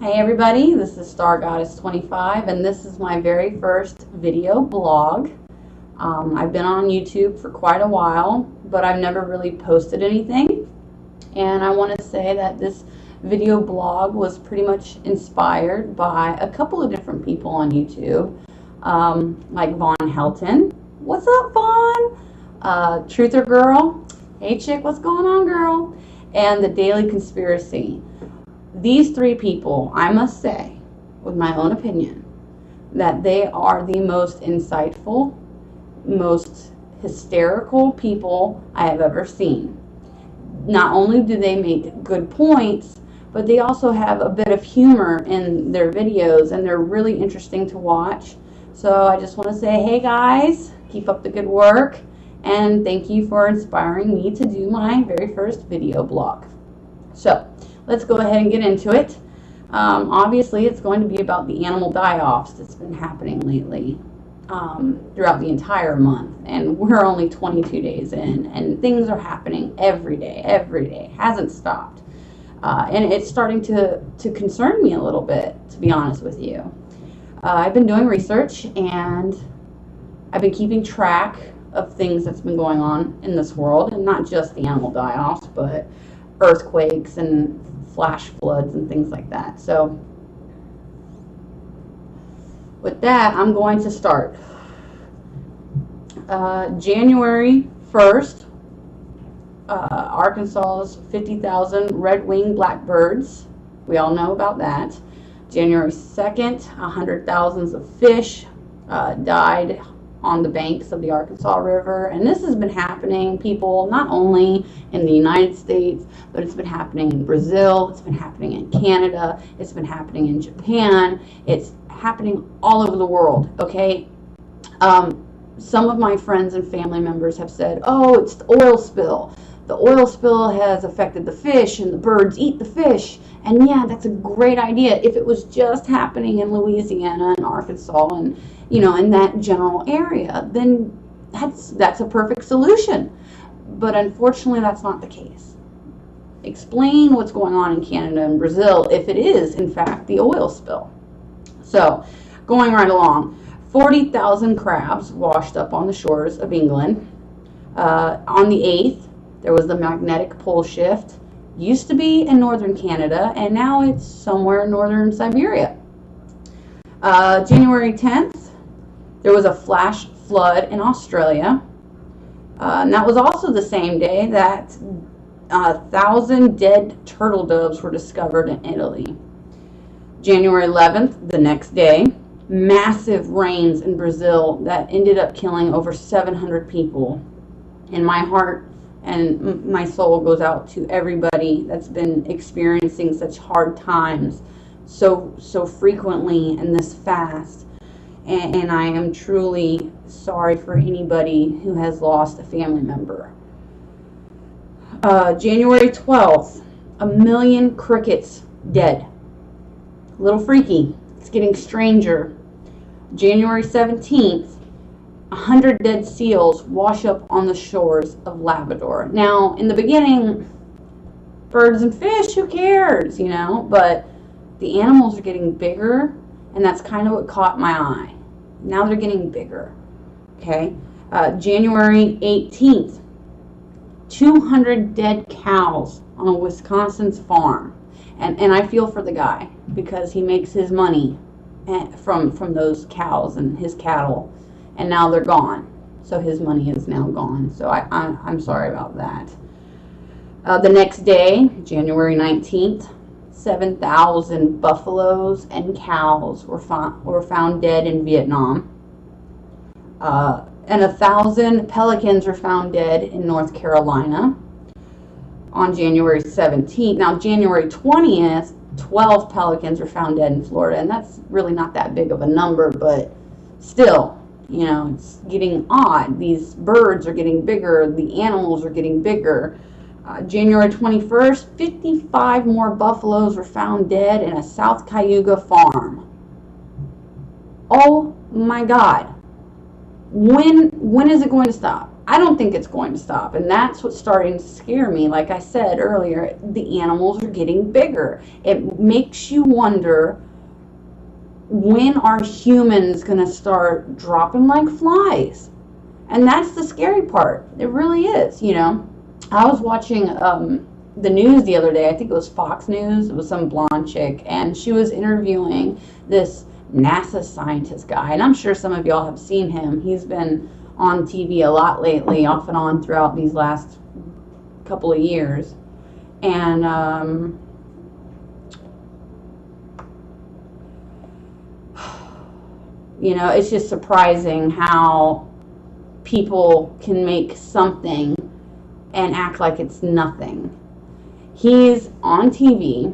Hey everybody, this is Star Goddess 25 and this is my very first video blog. I've been on YouTube for quite a while, but I've never really posted anything. And I want to say that this video blog was pretty much inspired by a couple of different people on YouTube, like Vaughn Helton. What's up, Vaughn? Truther Girl. Hey chick, what's going on, girl? And The Daily Conspiracy. These three people, I must say, with my own opinion, that they are the most insightful, most hysterical people I have ever seen. Not only do they make good points, but they also have a bit of humor in their videos, and they're really interesting to watch. So I just want to say, hey guys, keep up the good work, and thank you for inspiring me to do my very first video blog. So let's go ahead and get into it. Obviously, it's going to be about the animal die-offs that's been happening lately throughout the entire month. And we're only 22 days in, and things are happening every day, hasn't stopped. And it's starting to concern me a little bit, to be honest with you. I've been doing research, and I've been keeping track of things that's been going on in this world, and not just the animal die-offs, but earthquakes and flash floods and things like that. So with that, I'm going to start. January 1st, Arkansas's 50,000 red-winged blackbirds. We all know about that. January 2nd, 100,000s of fish died on the banks of the Arkansas River. And this has been happening, people, not only in the United States, but it's been happening in Brazil, it's been happening in Canada, it's been happening in Japan, it's happening all over the world, okay? Some of my friends and family members have said, oh, it's the oil spill. The oil spill has affected the fish, and the birds eat the fish. And yeah, that's a great idea if it was just happening in Louisiana and Arkansas and, you know, in that general area, then that's a perfect solution. But unfortunately, that's not the case. Explain what's going on in Canada and Brazil if it is, in fact, the oil spill. So, going right along, 40,000 crabs washed up on the shores of England. On the 8th, there was the magnetic pole shift. Used to be in northern Canada, and now it's somewhere in northern Siberia. January 10th, there was a flash flood in Australia. And that was also the same day that 1,000 dead turtle doves were discovered in Italy. January 11th, the next day, massive rains in Brazil that ended up killing over 700 people. And my heart and my soul goes out to everybody that's been experiencing such hard times so frequently and this fast. And I am truly sorry for anybody who has lost a family member. January 12th, 1 million crickets dead. A little freaky. It's getting stranger. January 17th, 100 dead seals wash up on the shores of Labrador. Now, in the beginning, birds and fish, who cares, you know? But the animals are getting bigger, and that's kind of what caught my eye. Now they're getting bigger, okay? January 18th, 200 dead cows on a Wisconsin's farm. And I feel for the guy, because he makes his money from those cows and his cattle. And now they're gone. So his money is now gone. So I'm sorry about that. The next day, January 19th, 7,000 buffaloes and cows were found dead in Vietnam. And 1,000 pelicans were found dead in North Carolina on January 17th. Now, January 20th, 12 pelicans were found dead in Florida. And that's really not that big of a number, but still, you know, it's getting odd. These birds are getting bigger. The animals are getting bigger. January 21st, 55 more buffaloes were found dead in a South Cayuga farm. Oh my God. When is it going to stop? I don't think it's going to stop, and that's what's starting to scare me. Like I said earlier, the animals are getting bigger. It makes you wonder, when are humans going to start dropping like flies? And that's the scary part. It really is, you know. I was watching the news the other day. I think it was Fox News. It was some blonde chick, and she was interviewing this NASA scientist guy, and I'm sure some of y'all have seen him. He's been on TV a lot lately, off and on throughout these last couple of years. And you know, it's just surprising how people can make something and act like it's nothing. He's on TV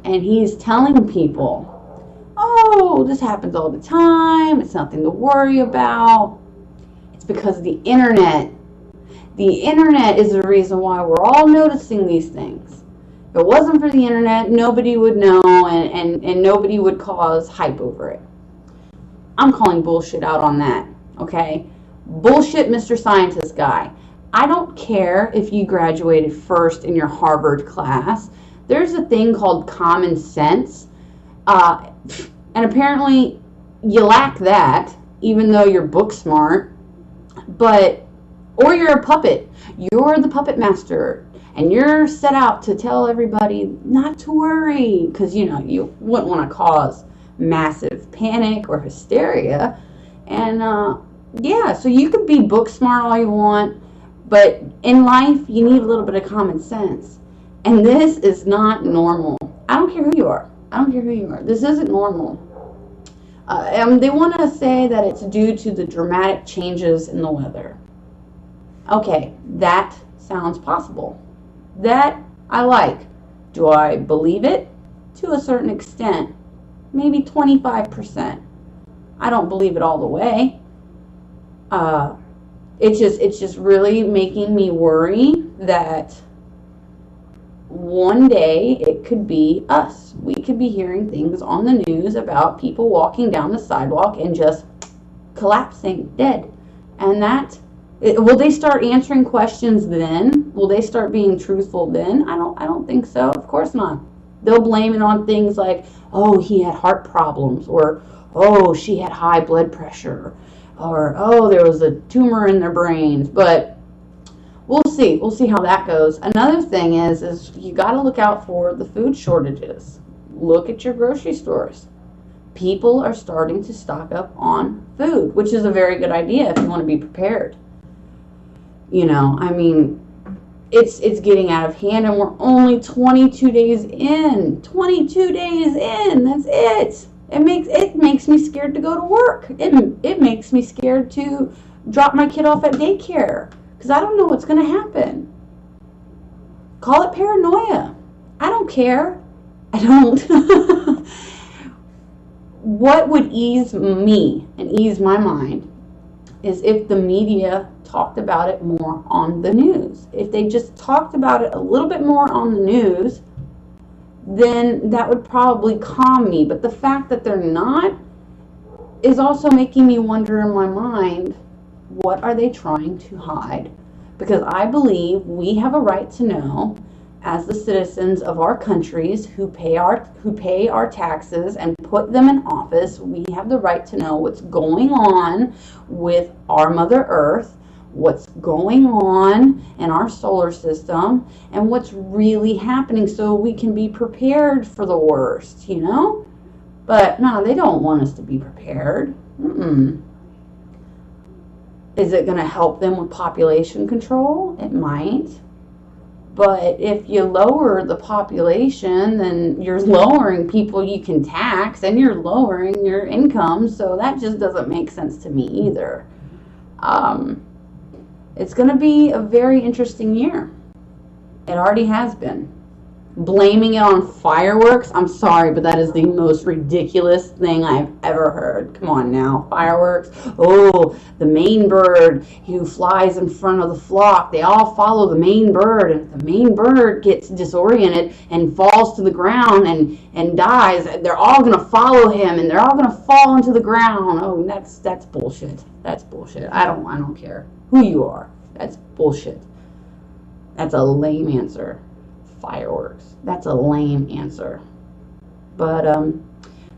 and he's telling people, oh, this happens all the time, it's nothing to worry about. It's because of the internet. The internet is the reason why we're all noticing these things. If it wasn't for the internet, nobody would know, and nobody would cause hype over it. I'm calling bullshit out on that, okay? Bullshit, Mr. Scientist guy. I don't care if you graduated first in your Harvard class. There's a thing called common sense, and apparently you lack that, even though you're book smart. But, or you're a puppet. You're the puppet master, and you're set out to tell everybody not to worry, because, you know, you wouldn't want to cause massive panic or hysteria. And yeah, so you could be book smart all you want, but in life you need a little bit of common sense, and this is not normal. I don't care who you are. I don't care who you are. This isn't normal. They want to say that it's due to the dramatic changes in the weather. Okay, that sounds possible. That I like. Do I believe it? To a certain extent. Maybe 25%. I don't believe it all the way. It's just really making me worry that one day it could be us. We could be hearing things on the news about people walking down the sidewalk and just collapsing dead. And will they start answering questions then? Will they start being truthful then? I don't think so. Of course not. They'll blame it on things like, oh, he had heart problems, or oh, she had high blood pressure, or oh, there was a tumor in their brains. But we'll see. We'll see how that goes. Another thing is you got to look out for the food shortages. Look at your grocery stores. People are starting to stock up on food, which is a very good idea if you want to be prepared. You know, I mean, it's getting out of hand, and we're only 22 days in. 22 days in. That's it. It makes me scared to go to work. It makes me scared to drop my kid off at daycare, because I don't know what's going to happen. Call it paranoia. I don't care. I don't. What would ease me and ease my mind is if the media talked about it more on the news. If they just talked about it a little bit more on the news, then that would probably calm me. But the fact that they're not is also making me wonder in my mind, what are they trying to hide? Because I believe we have a right to know, as the citizens of our countries who pay our taxes and put them in office. We have the right to know what's going on with our Mother Earth, what's going on in our solar system, and what's really happening, so we can be prepared for the worst, you know? But no, they don't want us to be prepared. Is it going to help them with population control? It might. But if you lower the population, then you're lowering people you can tax, and you're lowering your income, so that just doesn't make sense to me either. It's going to be a very interesting year. It already has been. Blaming it on fireworks, I'm sorry, but that is the most ridiculous thing I've ever heard. Come on now, fireworks. Oh, the main bird who flies in front of the flock. They all follow the main bird, and if the main bird gets disoriented and falls to the ground and dies, they're all going to follow him, and they're all going to fall into the ground. Oh, that's bullshit. That's bullshit. I don't care. who you are. That's bullshit. That's a lame answer. Fireworks. That's a lame answer. But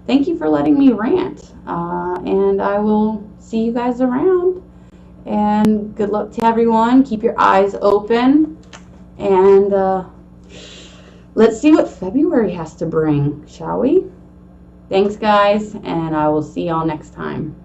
thank you for letting me rant. And I will see you guys around. And good luck to everyone. Keep your eyes open. And let's see what February has to bring, shall we? Thanks, guys, and I will see y'all next time.